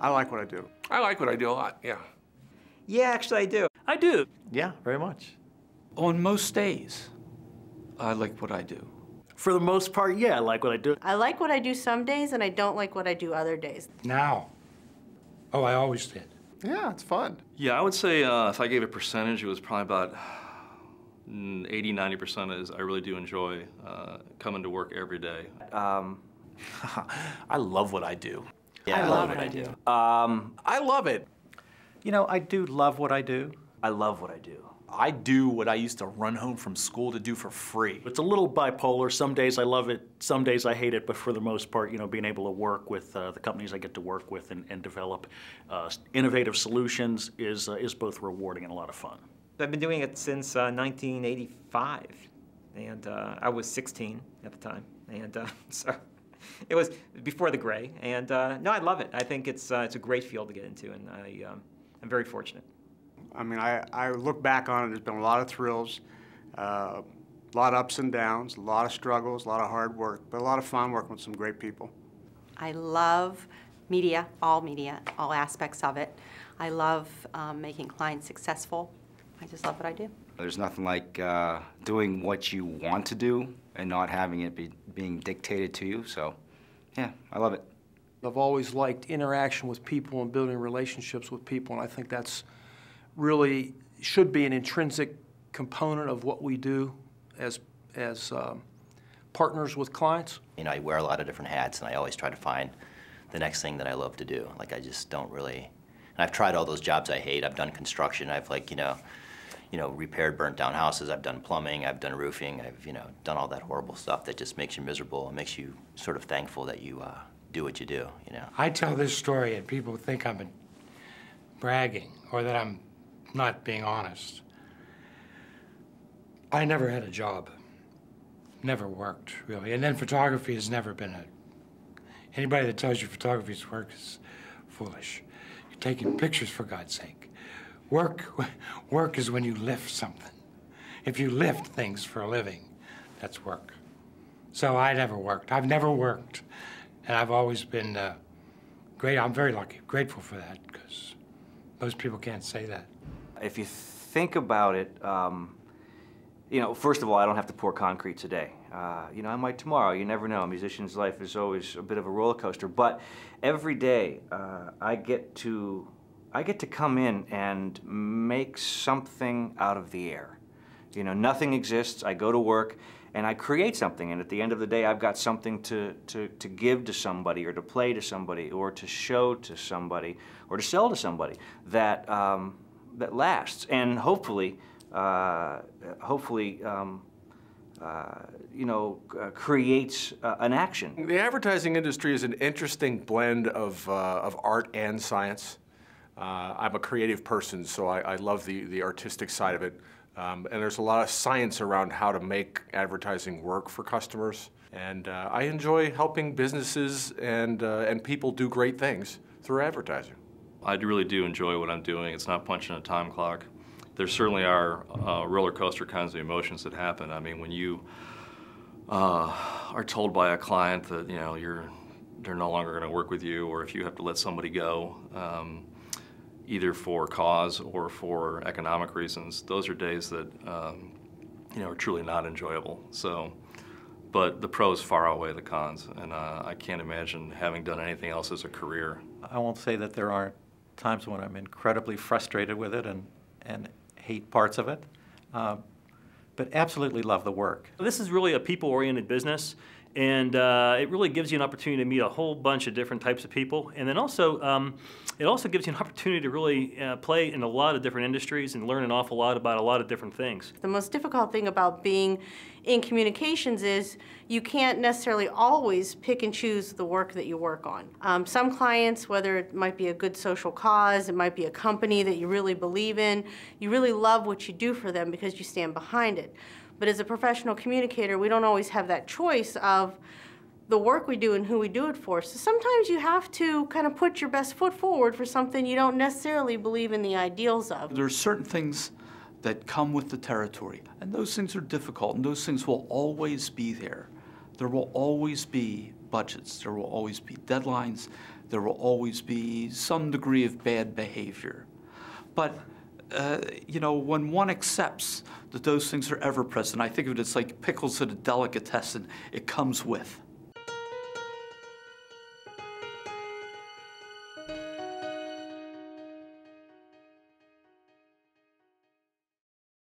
I like what I do. I like what I do a lot, yeah. Yeah, actually I do. I do. Yeah, very much. On most days, I like what I do. For the most part, yeah, I like what I do. I like what I do some days, and I don't like what I do other days. Now. Oh, I always did. Yeah, it's fun. Yeah, I would say if I gave a percentage, it was probably about 80, 90% is I really do enjoy coming to work every day. I love what I do. Yeah, I love what I do. I love it. You know, I do love what I do. I love what I do. I do what I used to run home from school to do for free. It's a little bipolar. Some days I love it, some days I hate it, but for the most part, you know, being able to work with the companies I get to work with and develop innovative solutions is both rewarding and a lot of fun. I've been doing it since 1985, and I was 16 at the time, and so it was before the gray. And no, I love it. I think it's a great field to get into, and I'm very fortunate. I mean, I look back on it, there's been a lot of thrills, a lot of ups and downs, a lot of struggles, a lot of hard work, but a lot of fun working with some great people. I love media, all aspects of it. I love making clients successful. I just love what I do. There's nothing like doing what you want to do and not having it being dictated to you, so yeah, I love it. I've always liked interaction with people and building relationships with people, and I think that's really should be an intrinsic component of what we do as partners with clients. You know, I wear a lot of different hats, and I always try to find the next thing that I love to do. Like, I just don't really, and I've tried all those jobs I hate. I've done construction. I've, like, you know, repaired burnt down houses. I've done plumbing. I've done roofing. I've, you know, done all that horrible stuff that just makes you miserable and makes you sort of thankful that you do what you do, you know. I tell this story and people think I'm bragging or that I'm not being honest. I never had a job. Never worked, really. And then photography has never been anybody that tells you photography's work is foolish. You're taking pictures, for God's sake. Work is when you lift something. If you lift things for a living, that's work. So I never worked. I've never worked. And I've always been great. I'm very lucky, grateful for that, because most people can't say that. If you think about it, you know, first of all, I don't have to pour concrete today. You know, I might tomorrow. You never know. A musician's life is always a bit of a roller coaster. But every day, I get to come in and make something out of the air. You know, nothing exists. I go to work and I create something. And at the end of the day, I've got something to give to somebody, or to play to somebody, or to show to somebody, or to sell to somebody that that lasts, and hopefully, you know, creates an action. The advertising industry is an interesting blend of art and science. I'm a creative person, so I love the artistic side of it. And there's a lot of science around how to make advertising work for customers. And I enjoy helping businesses and people do great things through advertising. I really do enjoy what I'm doing. It's not punching a time clock. There certainly are roller coaster kinds of emotions that happen. I mean, when you are told by a client that, you know, they're no longer going to work with you, or if you have to let somebody go, either for cause or for economic reasons, those are days that you know, are truly not enjoyable. So, but the pros far outweigh the cons, and I can't imagine having done anything else as a career. I won't say that there aren't times when I'm incredibly frustrated with it and hate parts of it, but absolutely love the work. This is really a people-oriented business, and it really gives you an opportunity to meet a whole bunch of different types of people, and then also it also gives you an opportunity to really play in a lot of different industries and learn an awful lot about a lot of different things. The most difficult thing about being in communications is you can't necessarily always pick and choose the work that you work on. Some clients, whether it might be a good social cause, it might be a company that you really believe in, you really love what you do for them because you stand behind it. But as a professional communicator, we don't always have that choice of the work we do and who we do it for. So sometimes you have to kind of put your best foot forward for something you don't necessarily believe in the ideals of. There are certain things that come with the territory, and those things are difficult, and those things will always be there. There will always be budgets, there will always be deadlines, There will always be some degree of bad behavior. But, you know, when one accepts that those things are ever present, I think of it as like pickles at a delicatessen. It comes with.